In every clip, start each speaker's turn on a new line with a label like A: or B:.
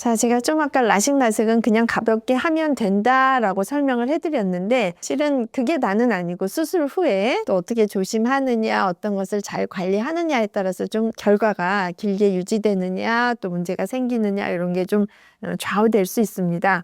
A: 자, 제가 좀 아까 라식 라섹은 그냥 가볍게 하면 된다라고 설명을 해드렸는데 실은 그게 나는 아니고 수술 후에 또 어떻게 조심하느냐, 어떤 것을 잘 관리하느냐에 따라서 좀 결과가 길게 유지되느냐, 또 문제가 생기느냐 이런 게 좀 좌우될 수 있습니다.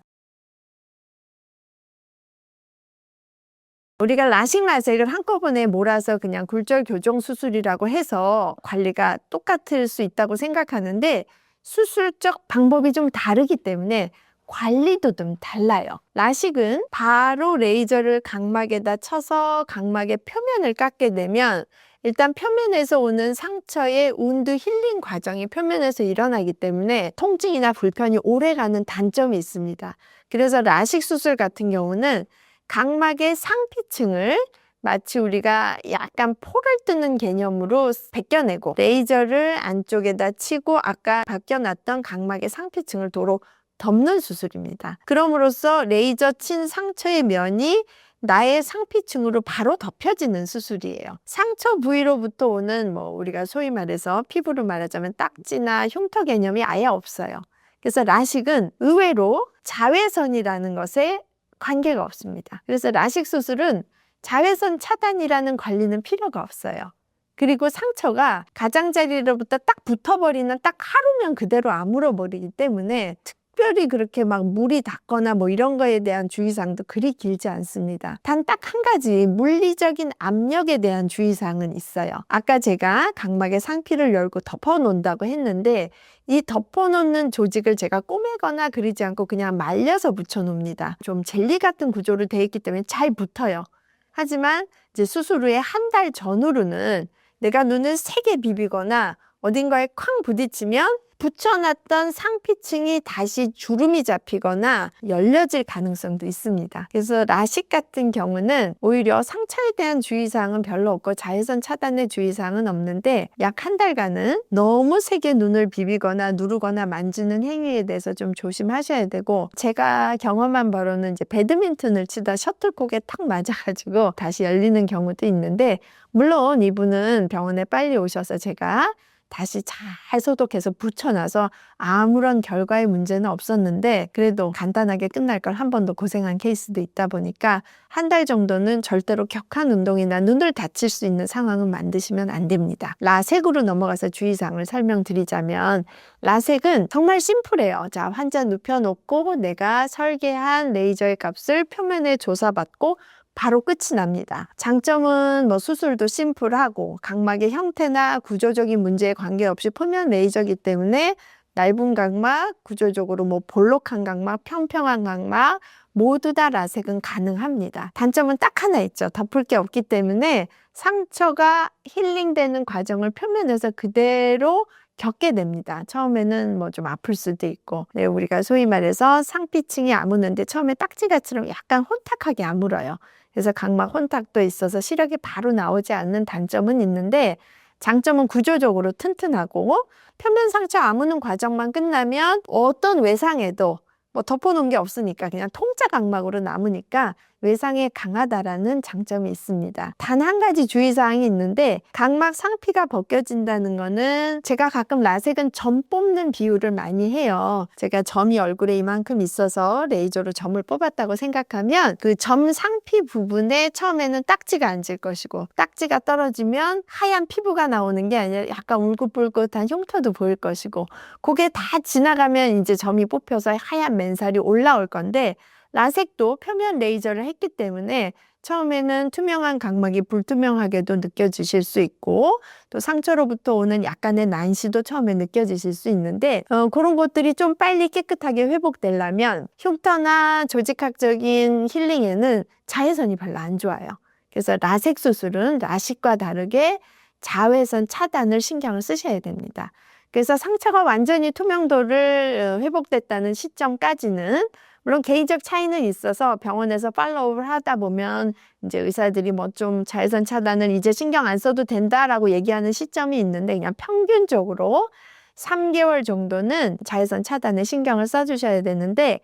A: 우리가 라식 라섹을 한꺼번에 몰아서 그냥 굴절 교정 수술이라고 해서 관리가 똑같을 수 있다고 생각하는데 수술적 방법이 좀 다르기 때문에 관리도 좀 달라요. 라식은 바로 레이저를 각막에다 쳐서 각막의 표면을 깎게 되면 일단 표면에서 오는 상처의 운드 힐링 과정이 표면에서 일어나기 때문에 통증이나 불편이 오래가는 단점이 있습니다. 그래서 라식 수술 같은 경우는 각막의 상피층을 마치 우리가 약간 포를 뜨는 개념으로 벗겨내고 레이저를 안쪽에다 치고 아까 벗겨놨던 각막의 상피층을 도로 덮는 수술입니다. 그럼으로써 레이저 친 상처의 면이 나의 상피층으로 바로 덮여지는 수술이에요. 상처 부위로부터 오는 우리가 소위 말해서 피부로 말하자면 딱지나 흉터 개념이 아예 없어요. 그래서 라식은 의외로 자외선이라는 것에 관계가 없습니다. 그래서 라식 수술은 자외선 차단이라는 관리는 필요가 없어요. 그리고 상처가 가장자리로부터 딱 붙어버리는 딱 하루면 그대로 아물어버리기 때문에 특별히 그렇게 막 물이 닿거나 이런 거에 대한 주의사항도 그리 길지 않습니다. 단 딱 한 가지 물리적인 압력에 대한 주의사항은 있어요. 아까 제가 각막의 상피를 열고 덮어놓는다고 했는데 이 덮어놓는 조직을 제가 꼬매거나 그리지 않고 그냥 말려서 붙여놓습니다. 좀 젤리 같은 구조로 되어 있기 때문에 잘 붙어요. 하지만 이제 수술 후에 한 달 전후로는 내가 눈을 세게 비비거나 어딘가에 쾅 부딪히면 붙여놨던 상피층이 다시 주름이 잡히거나 열려질 가능성도 있습니다. 그래서 라식 같은 경우는 오히려 상처에 대한 주의사항은 별로 없고 자외선 차단의 주의사항은 없는데 약 한 달간은 너무 세게 눈을 비비거나 누르거나 만지는 행위에 대해서 좀 조심하셔야 되고 제가 경험한 바로는 이제 배드민턴을 치다 셔틀콕에 탁 맞아가지고 다시 열리는 경우도 있는데 물론 이분은 병원에 빨리 오셔서 제가 다시 잘 소독해서 붙여놔서 아무런 결과의 문제는 없었는데 그래도 간단하게 끝날 걸 한 번 더 고생한 케이스도 있다 보니까 한 달 정도는 절대로 격한 운동이나 눈을 다칠 수 있는 상황은 만드시면 안 됩니다. 라섹으로 넘어가서 주의사항을 설명드리자면 라섹은 정말 심플해요. 자, 환자 눕혀놓고 내가 설계한 레이저의 값을 표면에 조사받고 바로 끝이 납니다. 장점은 수술도 심플하고 각막의 형태나 구조적인 문제에 관계없이 표면 레이저이기 때문에 얇은 각막, 구조적으로 볼록한 각막, 평평한 각막 모두 다 라섹은 가능합니다. 단점은 딱 하나 있죠. 덮을 게 없기 때문에 상처가 힐링되는 과정을 표면에서 그대로 겪게 됩니다. 처음에는 좀 아플 수도 있고 우리가 소위 말해서 상피층이 아무는데 처음에 딱지같이럼 약간 혼탁하게 아물어요. 그래서 각막 혼탁도 있어서 시력이 바로 나오지 않는 단점은 있는데 장점은 구조적으로 튼튼하고 표면 상처 아무는 과정만 끝나면 어떤 외상에도 덮어놓은 게 없으니까 그냥 통짜 각막으로 남으니까 외상에 강하다라는 장점이 있습니다. 단 한 가지 주의사항이 있는데 각막 상피가 벗겨진다는 거는 제가 가끔 라섹은 점 뽑는 비유를 많이 해요. 제가 점이 얼굴에 이만큼 있어서 레이저로 점을 뽑았다고 생각하면 그 점 상피 부분에 처음에는 딱지가 앉을 것이고 딱지가 떨어지면 하얀 피부가 나오는 게 아니라 약간 울긋불긋한 흉터도 보일 것이고 그게 다 지나가면 이제 점이 뽑혀서 하얀 맨살이 올라올 건데 라섹도 표면 레이저를 했기 때문에 처음에는 투명한 각막이 불투명하게도 느껴지실 수 있고 또 상처로부터 오는 약간의 난시도 처음에 느껴지실 수 있는데 그런 것들이 좀 빨리 깨끗하게 회복되려면 흉터나 조직학적인 힐링에는 자외선이 별로 안 좋아요. 그래서 라섹 수술은 라식과 다르게 자외선 차단을 신경을 쓰셔야 됩니다. 그래서 상처가 완전히 투명도를 회복됐다는 시점까지는 물론 개인적 차이는 있어서 병원에서 팔로우를 하다 보면 이제 의사들이 좀 자외선 차단을 이제 신경 안 써도 된다라고 얘기하는 시점이 있는데 그냥 평균적으로 3개월 정도는 자외선 차단에 신경을 써주셔야 되는데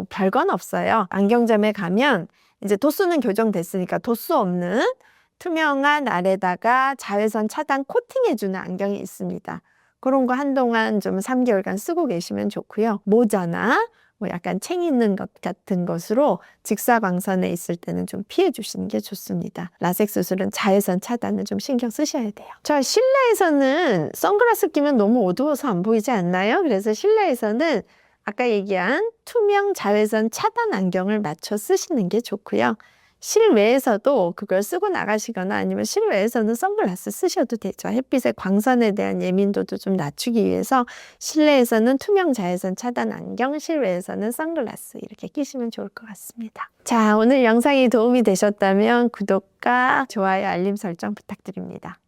A: 별건 없어요. 안경점에 가면 이제 도수는 교정됐으니까 도수 없는 투명한 알에다가 자외선 차단 코팅해주는 안경이 있습니다. 그런 거 한동안 좀 3개월간 쓰고 계시면 좋고요. 모자나 뭐 약간 챙 있는 것 같은 것으로 직사광선에 있을 때는 좀 피해 주시는 게 좋습니다. 라섹 수술은 자외선 차단을 좀 신경 쓰셔야 돼요. 자, 실내에서는 선글라스 끼면 너무 어두워서 안 보이지 않나요? 그래서 실내에서는 아까 얘기한 투명 자외선 차단 안경을 맞춰 쓰시는 게 좋고요. 실외에서도 그걸 쓰고 나가시거나 아니면 실외에서는 선글라스 쓰셔도 되죠. 햇빛의 광선에 대한 예민도도 좀 낮추기 위해서 실내에서는 투명 자외선 차단 안경, 실외에서는 선글라스 이렇게 끼시면 좋을 것 같습니다. 자, 오늘 영상이 도움이 되셨다면 구독과 좋아요, 알림 설정 부탁드립니다.